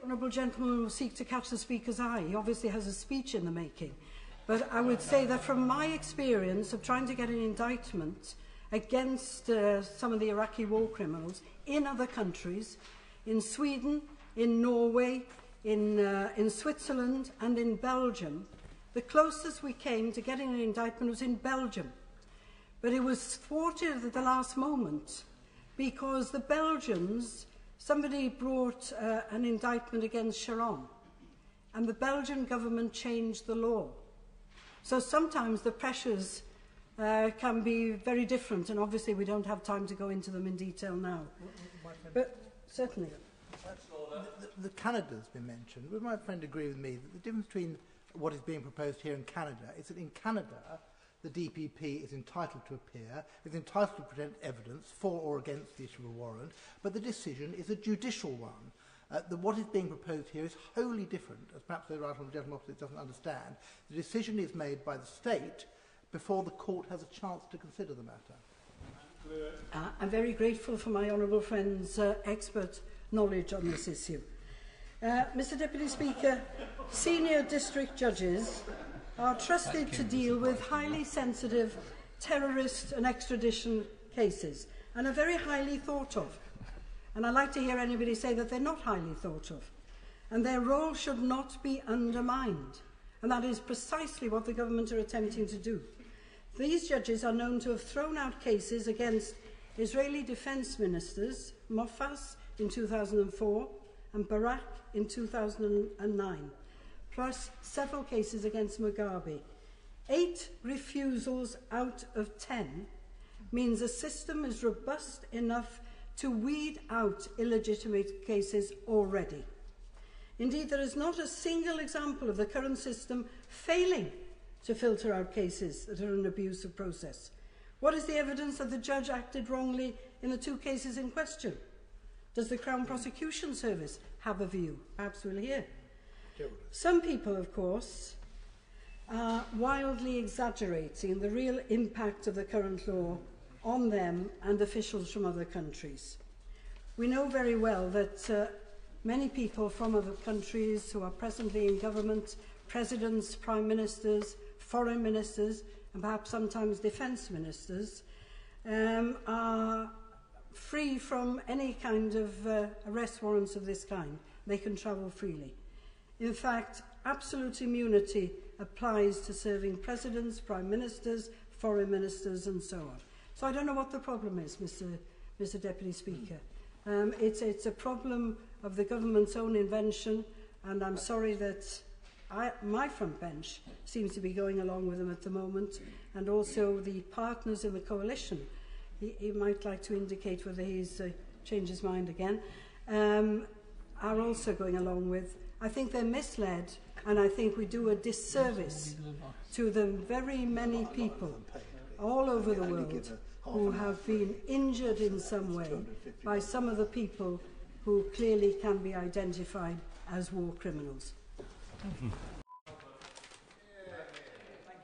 honourable gentleman will seek to catch the Speaker's eye. He obviously has a speech in the making. But I would say that from my experience of trying to get an indictment against some of the Iraqi war criminals in other countries, in Sweden, in Norway, in Switzerland and in Belgium, the closest we came to getting an indictment was in Belgium. But it was thwarted at the last moment because the Belgians, somebody brought an indictment against Sharon, and the Belgian government changed the law. So sometimes the pressures can be very different, and obviously we don't have time to go into them in detail now. But certainly. The Canada's been mentioned. Would my friend agree with me that the difference between what is being proposed here in Canada is that in Canada the DPP is entitled to appear, is entitled to present evidence for or against the issue of a warrant, but the decision is a judicial one. What is being proposed here is wholly different, as perhaps the right honourable gentleman opposite doesn't understand. The decision is made by the state before the court has a chance to consider the matter. I'm very grateful for my honourable friend's expert knowledge on this issue. Mr Deputy Speaker, senior district judges are trusted to deal with highly sensitive terrorist and extradition cases and are very highly thought of. And I'd like to hear anybody say that they're not highly thought of. And their role should not be undermined. And that is precisely what the government are attempting to do. These judges are known to have thrown out cases against Israeli defence ministers, Mofas in 2004 and Barak in 2009, plus several cases against Mugabe. 8 refusals out of 10 means a system is robust enough to weed out illegitimate cases already. Indeed, there is not a single example of the current system failing to filter out cases that are an abuse of process. What is the evidence that the judge acted wrongly in the 2 cases in question? Does the Crown Prosecution Service have a view? Perhaps we'll hear. Some people, of course, are wildly exaggerating the real impact of the current law on them and officials from other countries. We know very well that many people from other countries who are presently in government, presidents, prime ministers, foreign ministers, and perhaps sometimes defence ministers, are free from any kind of arrest warrants of this kind. They can travel freely. In fact, absolute immunity applies to serving presidents, prime ministers, foreign ministers, and so on. So I don't know what the problem is, Mr Deputy Speaker. It's a problem of the government's own invention, and I'm sorry that my front bench seems to be going along with them at the moment, and also the partners in the coalition. He might like to indicate whether he's changed his mind again, are also going along with. I think they're misled, and I think we do a disservice to the very many people all over the world who have been injured in some way by some of the people who clearly can be identified as war criminals. Thank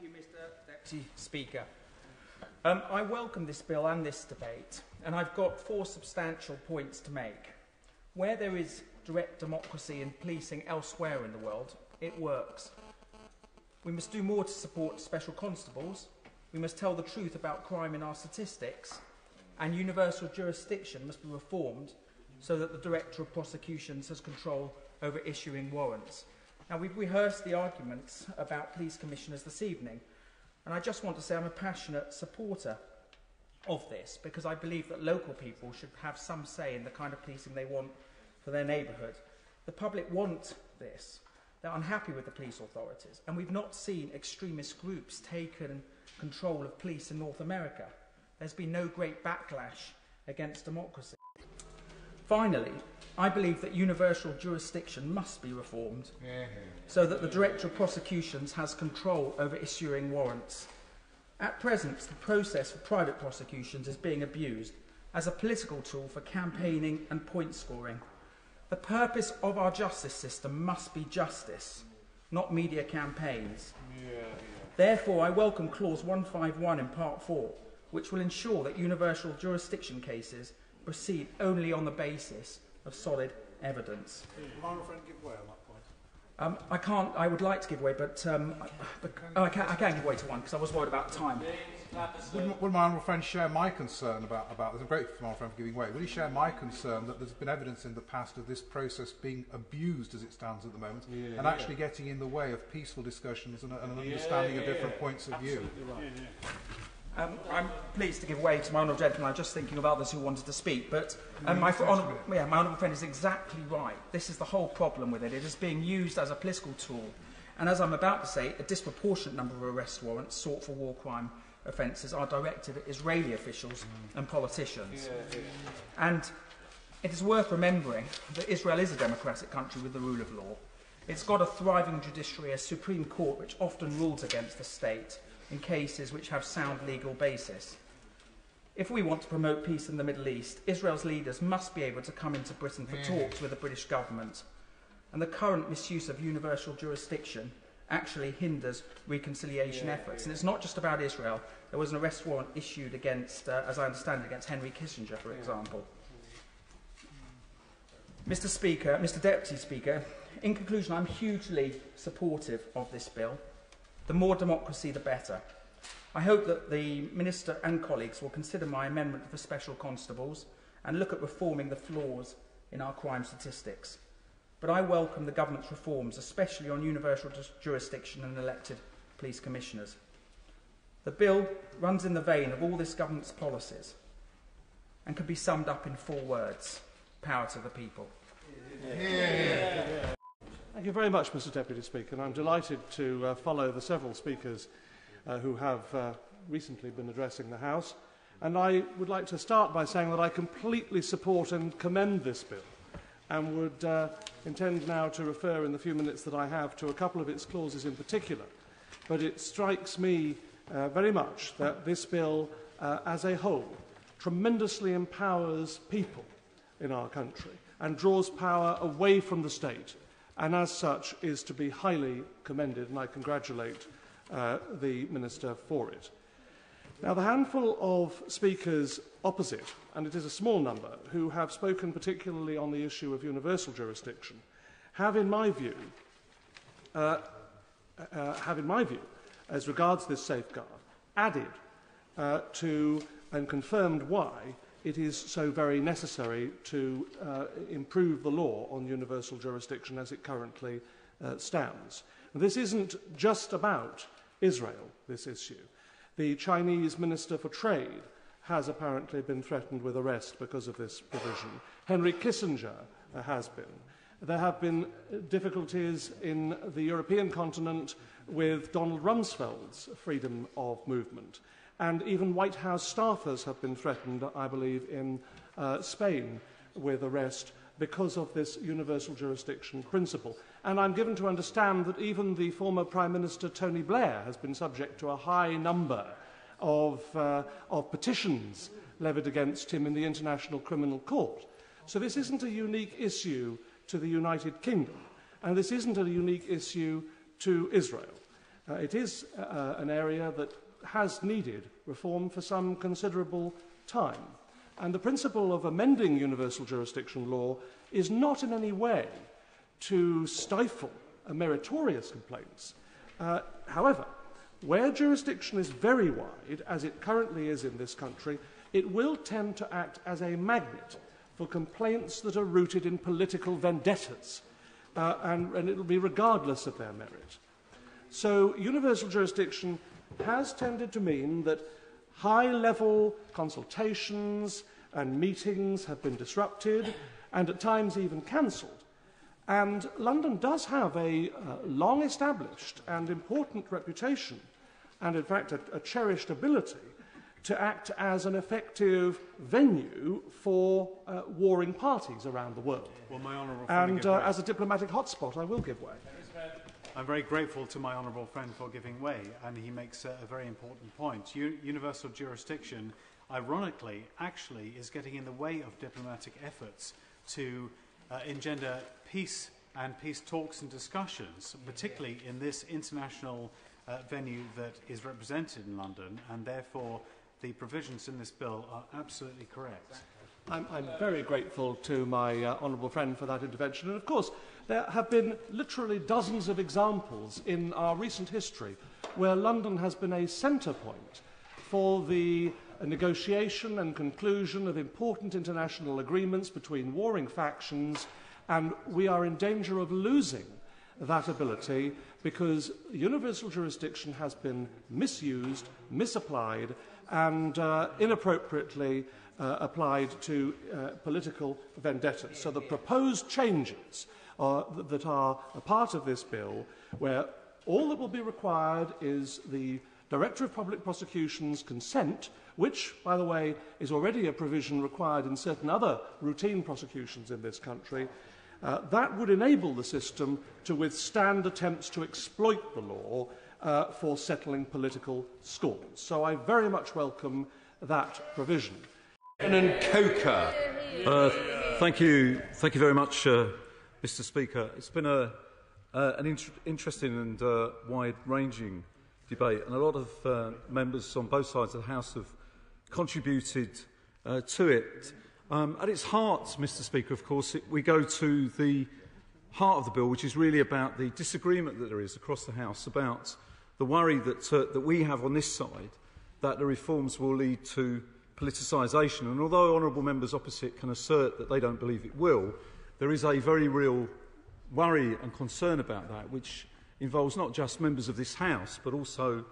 you, Mr Deputy Speaker. I welcome this bill and this debate, and I've got 4 substantial points to make. Where there is direct democracy and policing elsewhere in the world, it works. We must do more to support special constables. We must tell the truth about crime in our statistics, and universal jurisdiction must be reformed so that the Director of Prosecutions has control over issuing warrants. Now, we've rehearsed the arguments about police commissioners this evening, and I just want to say I'm a passionate supporter of this because I believe that local people should have some say in the kind of policing they want for their neighbourhood. The public want this. They're unhappy with the police authorities, and we've not seen extremist groups taken control of police in North America. There's been no great backlash against democracy. Finally, I believe that universal jurisdiction must be reformed so that the Director of Prosecutions has control over issuing warrants. At present, the process for private prosecutions is being abused as a political tool for campaigning and point scoring. The purpose of our justice system must be justice, not media campaigns. Therefore, I welcome Clause 151 in Part 4, which will ensure that universal jurisdiction cases proceed only on the basis of solid evidence. My honourable friend give way on that point. I would like to give way, but I can't give way to one because I was worried about time. Would my honourable friend share my concern about this? I'm grateful to my honourable friend for giving way. Would he share my concern that there's been evidence in the past of this process being abused as it stands at the moment and actually getting in the way of peaceful discussions and an understanding of different points of view? I'm pleased to give way to my honourable gentleman. I'm just thinking of others who wanted to speak, but my honourable friend is exactly right. This is the whole problem with it. It is being used as a political tool. And as I'm about to say, a disproportionate number of arrest warrants sought for war crime offences are directed at Israeli officials and politicians. And it is worth remembering that Israel is a democratic country with the rule of law. It's got a thriving judiciary, a Supreme Court which often rules against the state in cases which have sound legal basis. If we want to promote peace in the Middle East, Israel's leaders must be able to come into Britain for talks with the British government. And the current misuse of universal jurisdiction actually hinders reconciliation efforts. And it's not just about Israel. There was an arrest warrant issued against, as I understand it, against Henry Kissinger, for example. Mr. Speaker, Mr. Deputy Speaker, in conclusion, I'm hugely supportive of this bill. The more democracy, the better. I hope that the Minister and colleagues will consider my amendment for special constables and look at reforming the flaws in our crime statistics. But I welcome the government's reforms, especially on universal jurisdiction and elected police commissioners. The bill runs in the vein of all this government's policies and can be summed up in 4 words: power to the people. Thank you very much, Mr. Deputy Speaker, and I'm delighted to follow the several speakers who have recently been addressing the House. And I would like to start by saying that I completely support and commend this bill, and would intend now to refer in the few minutes that I have to a couple of its clauses in particular. But it strikes me very much that this bill, as a whole, tremendously empowers people in our country and draws power away from the state, and as such is to be highly commended, and I congratulate the Minister for it. Now, the handful of speakers opposite, and it is a small number, who have spoken particularly on the issue of universal jurisdiction, have, in my view, as regards this safeguard, added to and confirmed why it is so very necessary to improve the law on universal jurisdiction as it currently stands. This isn't just about Israel, this issue. The Chinese Minister for Trade has apparently been threatened with arrest because of this provision. Henry Kissinger has been. There have been difficulties in the European continent with Donald Rumsfeld's freedom of movement. And even White House staffers have been threatened, I believe, in Spain with arrest because of this universal jurisdiction principle. And I'm given to understand that even the former Prime Minister Tony Blair has been subject to a high number of petitions levied against him in the International Criminal Court. So this isn't a unique issue to the United Kingdom, and this isn't a unique issue to Israel. It is an area that has needed reform for some considerable time. And the principle of amending universal jurisdiction law is not in any way to stifle meritorious complaints. However, where jurisdiction is very wide, as it currently is in this country, it will tend to act as a magnet for complaints that are rooted in political vendettas, and it will be regardless of their merit. So universal jurisdiction has tended to mean that high-level consultations and meetings have been disrupted and at times even cancelled. And London does have a long-established and important reputation and, in fact, a cherished ability to act as an effective venue for warring parties around the world. Well, my honourable friend, and as a diplomatic hotspot, I will give way. I'm very grateful to my honourable friend for giving way, and he makes a very important point. Universal jurisdiction, ironically, actually is getting in the way of diplomatic efforts to engender peace and peace talks and discussions, particularly in this international venue that is represented in London, and therefore the provisions in this bill are absolutely correct. I'm very grateful to my honourable friend for that intervention. And of course, there have been literally dozens of examples in our recent history where London has been a centre point for the negotiation and conclusion of important international agreements between warring factions, and we are in danger of losing that ability because universal jurisdiction has been misused, misapplied, and inappropriately applied to political vendettas. So the proposed changes that are a part of this bill, where all that will be required is the Director of Public Prosecution's consent, which, by the way, is already a provision required in certain other routine prosecutions in this country, that would enable the system to withstand attempts to exploit the law for settling political scores. So I very much welcome that provision. And Coker. Thank you very much, Mr. Speaker. It's been an interesting and wide-ranging debate, and a lot of members on both sides of the House have contributed to it. At its heart, Mr. Speaker, of course, we go to the heart of the bill, which is really about the disagreement that there is across the House about the worry that we have on this side that the reforms will lead to politicisation. And although honourable members opposite can assert that they don't believe it will, there is a very real worry and concern about that, which involves not just members of this House, but also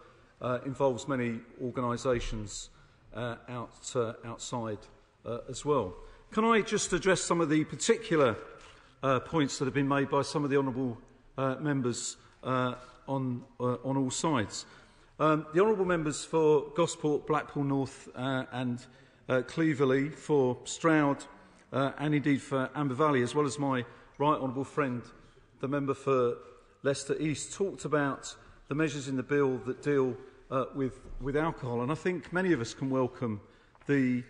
involves many organisations outside as well. Can I just address some of the particular points that have been made by some of the honourable members on all sides? The honourable members for Gosport, Blackpool North and Cleverley, for Stroud and indeed for Amber Valley, as well as my right honourable friend, the member for Leicester East, talked about the measures in the bill that deal with alcohol. And I think many of us can welcome the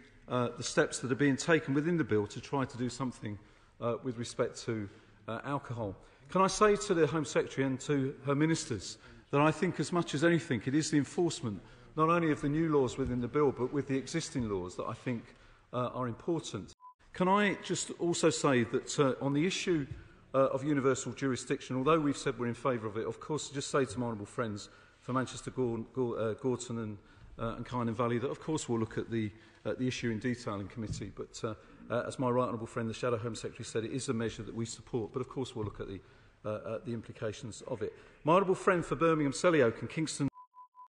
steps that are being taken within the bill to try to do something with respect to alcohol. Can I say to the Home Secretary and to her ministers that I think as much as anything it is the enforcement not only of the new laws within the bill but with the existing laws that I think are important. Can I just also say that on the issue of universal jurisdiction, although we've said we're in favour of it, of course, just say to my honourable friends for Manchester, Gorton and Kynan Valley that, of course, we'll look at the issue in detail in committee. But as my right honourable friend, the Shadow Home Secretary, said, it is a measure that we support. But, of course, we'll look at the implications of it. My honourable friend for Birmingham, Selly Oak and Kingston